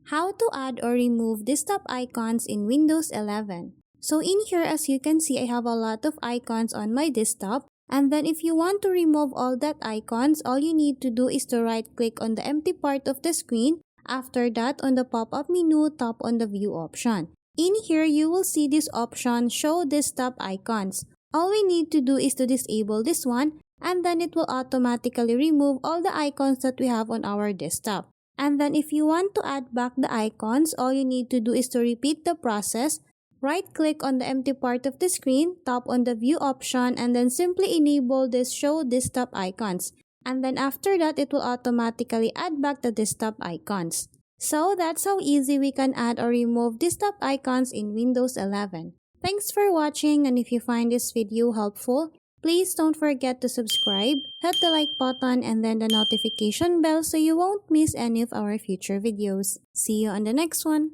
How to add or remove desktop icons in Windows 11. So in here, as you can see, I have a lot of icons on my desktop. And then if you want to remove all that icons, all you need to do is to right click on the empty part of the screen. After that, on the pop-up menu, tap on the view option. In here, you will see this option, show desktop icons. All we need to do is to disable this one, and then it will automatically remove all the icons that we have on our desktop. And then if you want to add back the icons, all you need to do is to repeat the process. Right-click on the empty part of the screen, tap on the view option, and then simply enable this show desktop icons. And then after that, it will automatically add back the desktop icons. So that's how easy we can add or remove desktop icons in Windows 11. Thanks for watching, and if you find this video helpful, please don't forget to subscribe, hit the like button, and then the notification bell so you won't miss any of our future videos. See you on the next one.